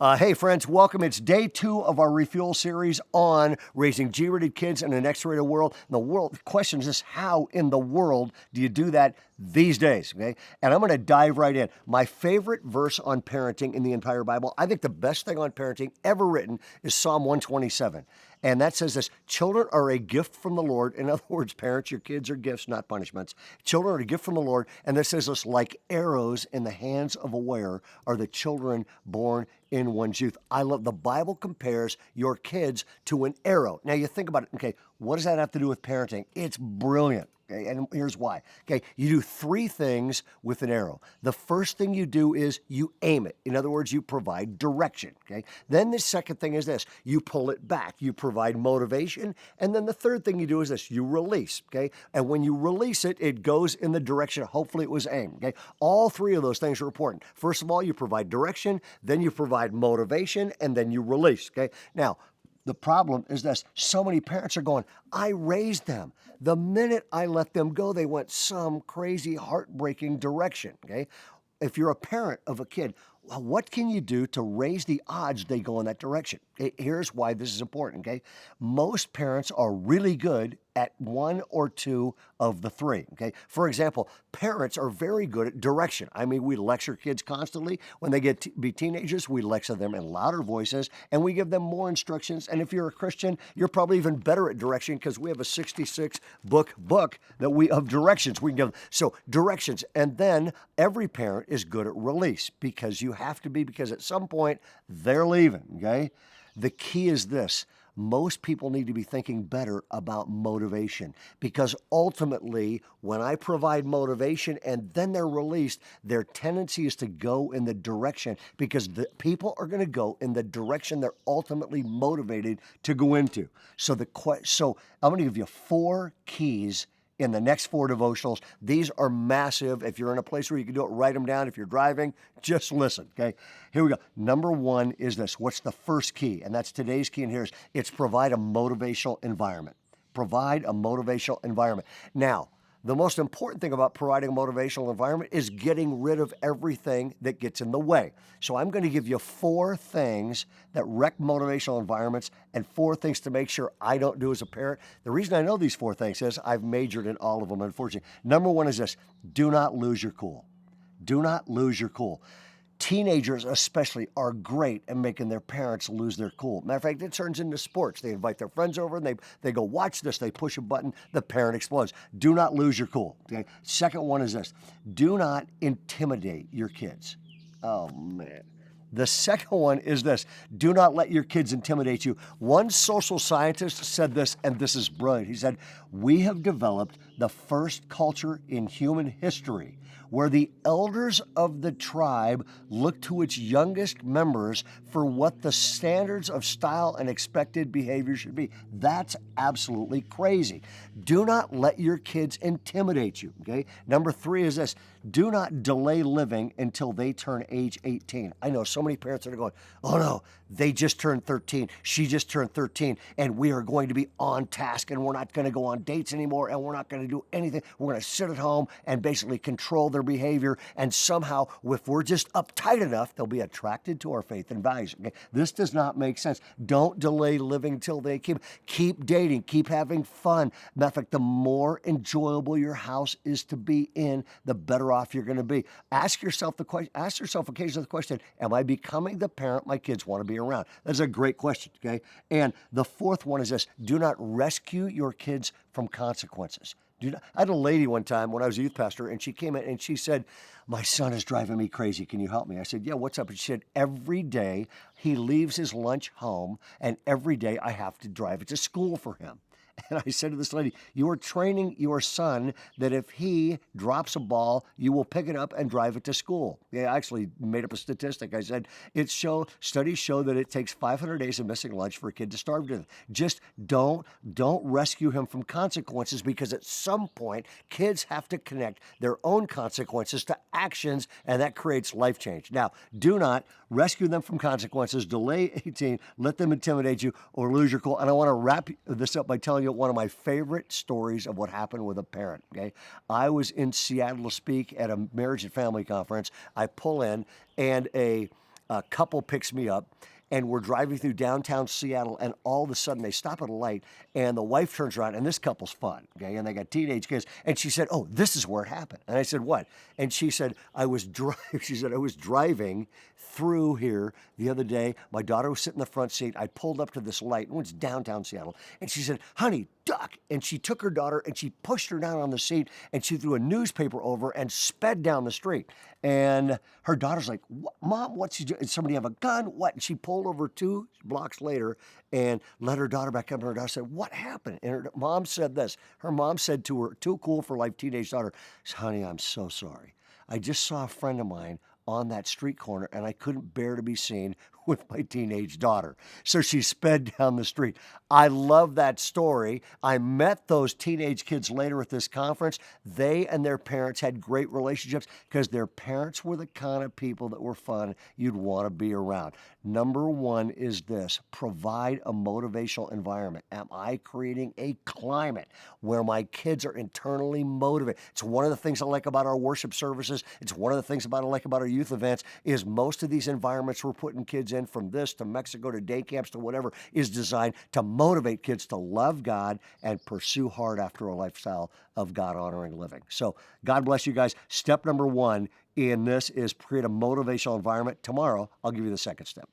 Hey, friends, welcome. It's day 2 of our Refuel series on raising G-rated kids in an X-rated world. The question is how in the world do you do that these days? Okay, and I'm going to dive right in. My favorite verse on parenting in the entire Bible, I think the best thing on parenting ever written is Psalm 127. And that says this: children are a gift from the Lord. In other words, parents, your kids are gifts, not punishments. Children are a gift from the Lord. And this says this: like arrows in the hands of a warrior are the children born in one's youth. I love the Bible compares your kids to an arrow. Now you think about it, okay, what does that have to do with parenting? It's brilliant. Okay, and here's why. Okay, you do 3 things with an arrow. The first thing you do is you aim it. In other words, you provide direction. Okay, then the second thing is this: you pull it back. You provide motivation, and then the third thing you do is this: you release. Okay, and when you release it, it goes in the direction hopefully it was aimed. Okay, all 3 of those things are important. First of all, you provide direction, then you provide motivation, and then you release. Okay, now the problem is this: so many parents are going, I raised them. The minute I let them go, they went some crazy, heartbreaking direction. Okay, if you're a parent of a kid, well, what can you do to raise the odds they go in that direction? Here's why this is important, okay? Most parents are really good at 1 or 2 of the 3, okay? For example, parents are very good at direction. I mean, we lecture kids constantly. When they get to be teenagers, we lecture them in louder voices, and we give them more instructions. And if you're a Christian, you're probably even better at direction, because we have a 66 book that we of directions we can give them. So directions. And then every parent is good at release, because you have to be, because at some point they're leaving, okay? The key is this: most people need to be thinking better about motivation, because ultimately, when I provide motivation and then they're released, their tendency is to go in the direction, because the people are going to go in the direction they're ultimately motivated to go into. So I'm going to give you 4 keys in the next 4 devotionals. These are massive. If you're in a place where you can do it, write them down. If you're driving, just listen, okay? Here we go. Number 1 is this. What's the first key? And that's today's key, and here's, it's provide a motivational environment. Provide a motivational environment. Now, the most important thing about providing a motivational environment is getting rid of everything that gets in the way. So I'm going to give you 4 things that wreck motivational environments and 4 things to make sure I don't do as a parent. The reason I know these 4 things is I've majored in all of them, unfortunately. Number 1 is this: do not lose your cool. Do not lose your cool. Teenagers especially are great at making their parents lose their cool. Matter of fact, it turns into sports. They invite their friends over and they go, watch this. They push a button, the parent explodes. Do not lose your cool. Okay? Second one is this: do not intimidate your kids. Oh, man. The second one is this: do not let your kids intimidate you. One social scientist said this, and this is brilliant. He said, we have developed the first culture in human history where the elders of the tribe look to its youngest members for what the standards of style and expected behavior should be. That's absolutely crazy. Do not let your kids intimidate you, okay? Number 3 is this: do not delay living until they turn age 18. I know so many parents are going, oh no, they just turned 13, she just turned 13, and we are going to be on task, and we're not going to go on dates anymore, and we're not going to do anything. We're going to sit at home and basically control their behavior, and somehow, if we're just uptight enough, they'll be attracted to our faith and values. Okay? This does not make sense. Don't delay living till they keep dating, keep having fun. Matter of fact, the more enjoyable your house is to be in, the better off you're going to be. Ask yourself occasionally the question: am I becoming the parent my kids want to be around? That's a great question, okay? And the 4th one is this: do not rescue your kids from consequences. I had a lady one time when I was a youth pastor, and she came in and she said, my son is driving me crazy. Can you help me? I said, yeah, what's up? And she said, every day he leaves his lunch home, and every day I have to drive it to school for him. And I said to this lady, you are training your son that if he drops a ball, you will pick it up and drive it to school. Yeah, I actually made up a statistic. I said, studies show that it takes 500 days of missing lunch for a kid to starve to death. Just don't rescue him from consequences, because at some point, kids have to connect their own consequences to actions, and that creates life change. Now, do not rescue them from consequences, delay 18, let them intimidate you, or lose your cool. And I want to wrap this up by telling you one of my favorite stories of what happened with a parent, okay? I was in Seattle to speak at a marriage and family conference. I pull in, and a a couple picks me up, and we're driving through downtown Seattle, and all of a sudden they stop at a light, and the wife turns around, and this couple's fun, okay, and they got teenage kids, and she said, "Oh, this is where it happened." And I said, "What?" And she said, she said, "I was driving through here the other day. My daughter was sitting in the front seat. I pulled up to this light, and it's downtown Seattle, and she said, 'Honey, duck.'" And she took her daughter, and she pushed her down on the seat, and she threw a newspaper over and sped down the street. And her daughter's like, "Mom, what's she doing? Did somebody have a gun? What?" And she pulled over 2 blocks later and let her daughter back up. And her daughter said, "What happened?" And her mom said this. Her mom said to her, too cool for life teenage daughter, "Honey, I'm so sorry. I just saw a friend of mine on that street corner, and I couldn't bear to be seen with my teenage daughter." So she sped down the street. I love that story. I met those teenage kids later at this conference. They and their parents had great relationships because their parents were the kind of people that were fun you'd want to be around. Number one is this: provide a motivational environment. Am I creating a climate where my kids are internally motivated? It's one of the things I like about our worship services. It's one of the things I like about our youth events is most of these environments we're putting kids in, from this to Mexico to day camps to whatever, is designed to motivate kids to love God and pursue hard after a lifestyle of God-honoring living. So God bless you guys. Step number one in this is create a motivational environment. Tomorrow, I'll give you the second step.